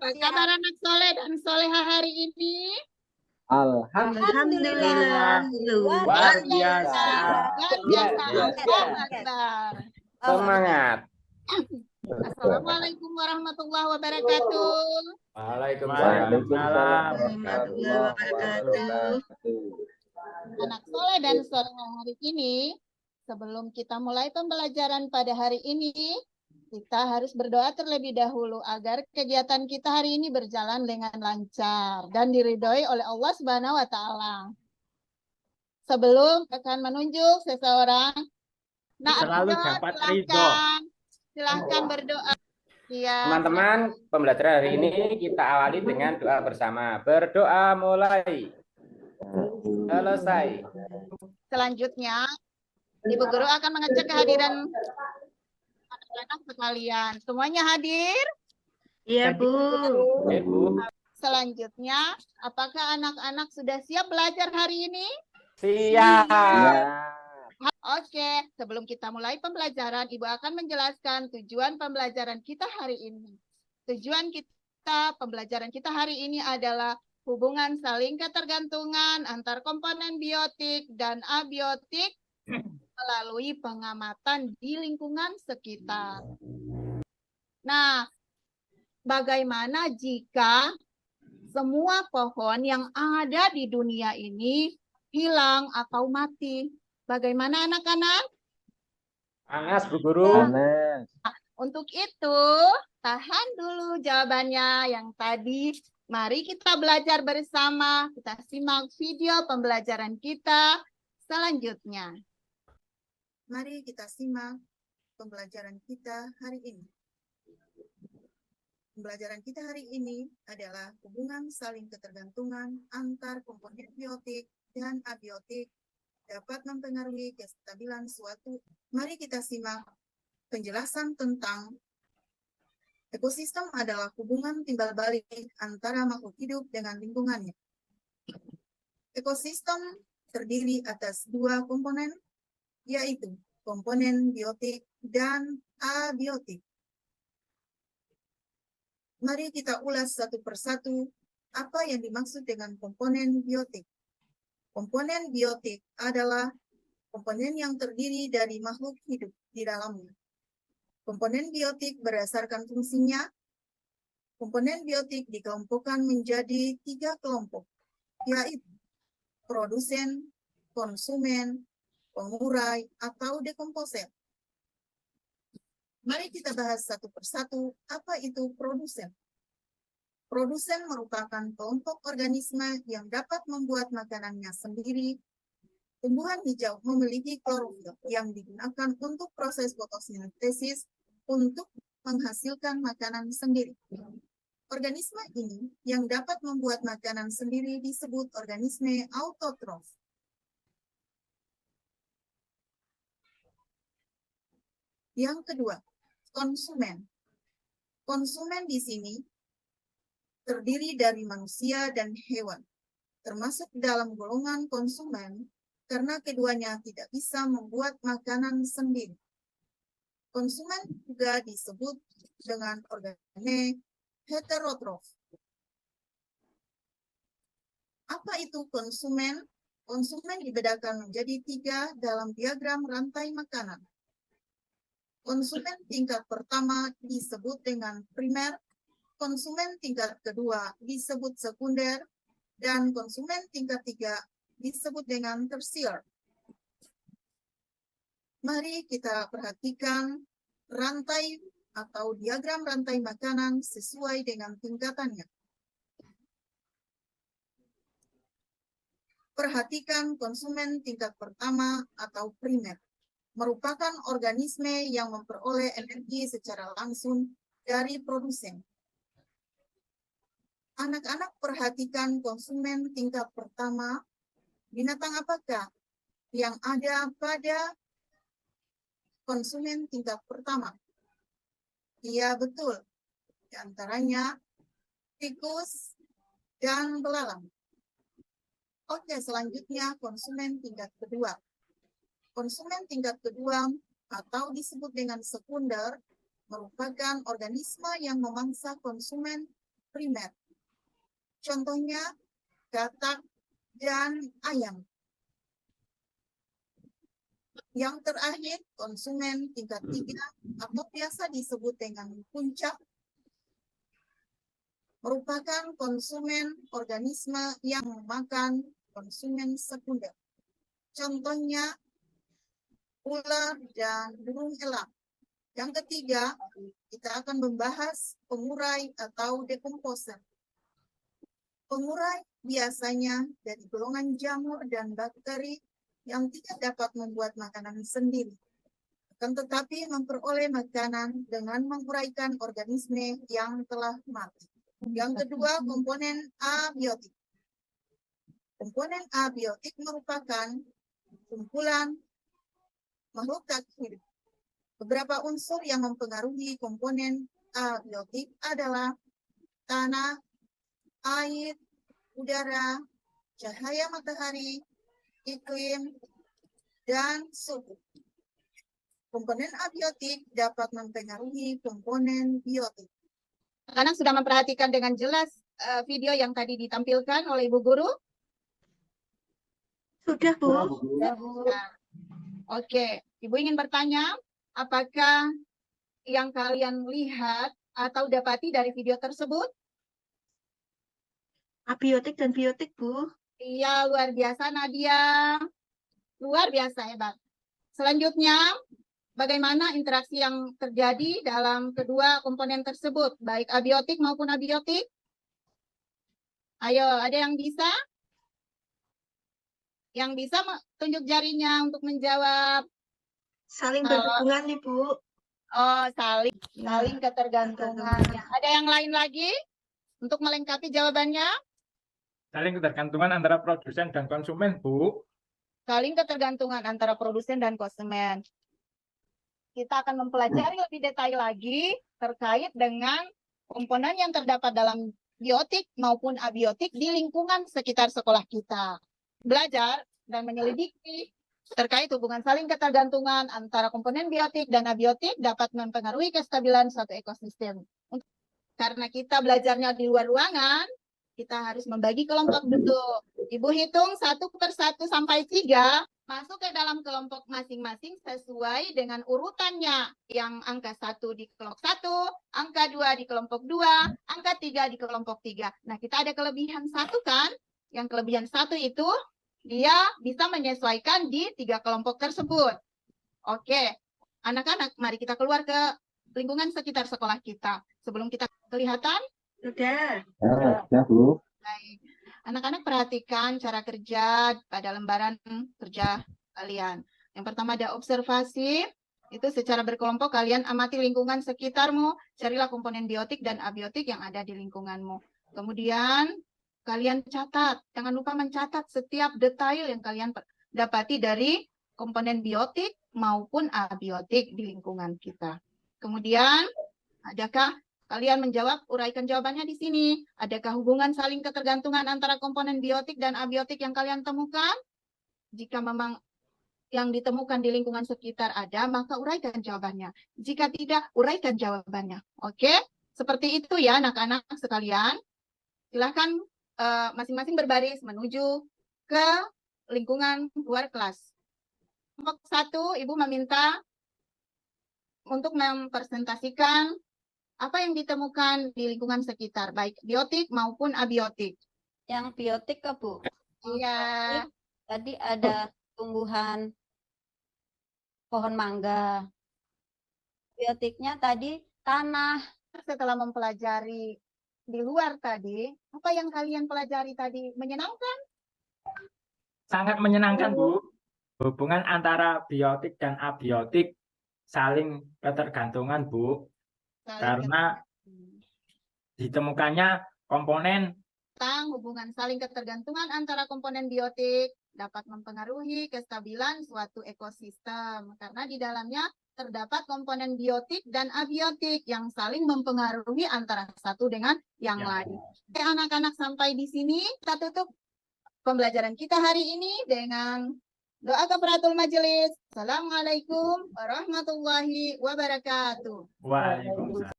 Apa kabar anak soleh dan soleha hari ini? Alhamdulillah. Luar biasa. Luar biasa. Yes. Allahu Akbar. Semangat. Assalamualaikum warahmatullahi wabarakatuh. Waalaikumsalam. Warahmatullahi wabarakatuh. Anak soleh dan soleha hari ini, sebelum kita mulai pembelajaran pada hari ini, kita harus berdoa terlebih dahulu agar kegiatan kita hari ini berjalan dengan lancar dan diridhoi oleh Allah Subhanahu wa taala. Sebelum akan menunjuk seseorang, Selalu dapat ridho. Silahkan berdoa. Ya, Teman-teman, pembelajaran hari ini kita awali dengan doa bersama. Berdoa mulai. Selesai. Selanjutnya, Ibu Guru akan mengecek kehadiran anak-anak sekalian. Semuanya hadir? Iya, Bu. Bu. Selanjutnya, apakah anak-anak sudah siap belajar hari ini? Siap. Oke, sebelum kita mulai pembelajaran, Ibu akan menjelaskan tujuan pembelajaran kita hari ini. Tujuan kita, pembelajaran kita hari ini adalah hubungan saling ketergantungan antar komponen biotik dan abiotik melalui pengamatan di lingkungan sekitar. Nah, bagaimana jika semua pohon yang ada di dunia ini hilang atau mati? Bagaimana anak-anak? Panas, Bu Guru. Untuk itu, tahan dulu jawabannya yang tadi. Mari kita belajar bersama. Kita simak video pembelajaran kita selanjutnya. Mari kita simak pembelajaran kita hari ini. Pembelajaran kita hari ini adalah hubungan saling ketergantungan antar komponen biotik dan abiotik dapat mempengaruhi kestabilan suatu. Mari kita simak penjelasan tentang ekosistem adalah hubungan timbal balik antara makhluk hidup dengan lingkungannya. Ekosistem terdiri atas dua komponen, yaitu komponen biotik dan abiotik. Mari kita ulas satu persatu apa yang dimaksud dengan komponen biotik. Komponen biotik adalah komponen yang terdiri dari makhluk hidup di dalamnya. Komponen biotik berdasarkan fungsinya, komponen biotik dikelompokkan menjadi 3 kelompok, yaitu produsen, konsumen, pengurai, atau dekomposer. Mari kita bahas satu persatu apa itu produsen. Produsen merupakan kelompok organisme yang dapat membuat makanannya sendiri. Tumbuhan hijau memiliki klorofil yang digunakan untuk proses fotosintesis untuk menghasilkan makanan sendiri. Organisme ini yang dapat membuat makanan sendiri disebut organisme autotrof. Yang kedua, konsumen. Konsumen di sini terdiri dari manusia dan hewan, termasuk dalam golongan konsumen karena keduanya tidak bisa membuat makanan sendiri. Konsumen juga disebut dengan organisme heterotrof. Apa itu konsumen? Konsumen dibedakan menjadi 3 dalam diagram rantai makanan. Konsumen tingkat pertama disebut dengan primer, konsumen tingkat kedua disebut sekunder, dan konsumen tingkat 3 disebut dengan tersier. Mari kita perhatikan rantai atau diagram rantai makanan sesuai dengan tingkatannya. Perhatikan konsumen tingkat pertama atau primer. Merupakan organisme yang memperoleh energi secara langsung dari produsen. Anak-anak perhatikan konsumen tingkat pertama. Binatang apakah yang ada pada konsumen tingkat pertama? Iya, betul. Di antaranya tikus dan belalang. Oke, selanjutnya konsumen tingkat kedua. Konsumen tingkat kedua atau disebut dengan sekunder merupakan organisme yang memangsa konsumen primer. Contohnya katak dan ayam. Yang terakhir, konsumen tingkat 3 atau biasa disebut dengan puncak merupakan konsumen organisme yang memakan konsumen sekunder. Contohnya ular dan burung elang. Yang ketiga, kita akan membahas pengurai atau dekomposer. Pengurai biasanya dari golongan jamur dan bakteri yang tidak dapat membuat makanan sendiri, akan tetapi memperoleh makanan dengan menguraikan organisme yang telah mati. Yang kedua, komponen abiotik. Komponen abiotik merupakan kumpulan makhluk tak hidup. Beberapa unsur yang mempengaruhi komponen abiotik adalah tanah, air, udara, cahaya matahari, iklim, dan suhu. Komponen abiotik dapat mempengaruhi komponen biotik. Anak sudah memperhatikan dengan jelas video yang tadi ditampilkan oleh Ibu Guru? Sudah, Bu. Ya, Bu. Nah, oke, Ibu ingin bertanya, apakah yang kalian lihat atau dapati dari video tersebut? Abiotik dan biotik, Bu. Iya, luar biasa Nadia. Luar biasa hebat. Selanjutnya, bagaimana interaksi yang terjadi dalam kedua komponen tersebut, baik abiotik maupun abiotik? Ayo, ada yang bisa? Yang bisa tunjuk jarinya untuk menjawab. Saling berhubungan nih, Bu. Oh, saling ketergantungannya. Ada yang lain lagi untuk melengkapi jawabannya? Saling ketergantungan antara produsen dan konsumen, Bu. Saling ketergantungan antara produsen dan konsumen. Kita akan mempelajari lebih detail lagi terkait dengan komponen yang terdapat dalam biotik maupun abiotik di lingkungan sekitar sekolah kita. Belajar dan menyelidiki terkait hubungan saling ketergantungan antara komponen biotik dan abiotik dapat mempengaruhi kestabilan suatu ekosistem. Karena kita belajarnya di luar ruangan, kita harus membagi kelompok dulu. Ibu hitung 1 per 1 sampai 3, masuk ke dalam kelompok masing-masing sesuai dengan urutannya. Yang angka 1 di kelompok 1, angka 2 di kelompok 2, angka 3 di kelompok 3. Nah, kita ada kelebihan 1 kan? Yang kelebihan 1 itu dia bisa menyesuaikan di 3 kelompok tersebut. Oke, anak-anak, mari kita keluar ke lingkungan sekitar sekolah kita. Sebelum kita kelihatan? Sudah. Ya, Bu. Baik. Anak-anak perhatikan cara kerja pada lembaran kerja kalian. Yang pertama ada observasi. Itu secara berkelompok kalian amati lingkungan sekitarmu. Carilah komponen biotik dan abiotik yang ada di lingkunganmu. Kemudian kalian catat. Jangan lupa mencatat setiap detail yang kalian dapati dari komponen biotik maupun abiotik di lingkungan kita. Kemudian, adakah kalian menjawab, uraikan jawabannya di sini. Adakah hubungan saling ketergantungan antara komponen biotik dan abiotik yang kalian temukan? Jika memang yang ditemukan di lingkungan sekitar ada, maka uraikan jawabannya. Jika tidak, uraikan jawabannya. Oke? Seperti itu ya anak-anak sekalian. Silahkan masing-masing berbaris menuju ke lingkungan luar kelas. Kelompok 1, Ibu meminta untuk mempresentasikan apa yang ditemukan di lingkungan sekitar, baik biotik maupun abiotik. Yang biotik ke Bu? Iya. Tadi ada tumbuhan pohon mangga. Biotiknya tadi tanah. Setelah mempelajari di luar tadi, apa yang kalian pelajari tadi menyenangkan? Sangat menyenangkan, Bu. Hubungan antara biotik dan abiotik saling ketergantungan, Bu. Karena ditemukannya komponen tentang hubungan saling ketergantungan antara komponen biotik dapat mempengaruhi kestabilan suatu ekosistem karena di dalamnya terdapat komponen biotik dan abiotik yang saling mempengaruhi antara satu dengan yang lain. Oke, anak-anak, sampai di sini kita tutup pembelajaran kita hari ini dengan doa kafaratul majelis. Assalamualaikum warahmatullahi wabarakatuh. Waalaikumsalam.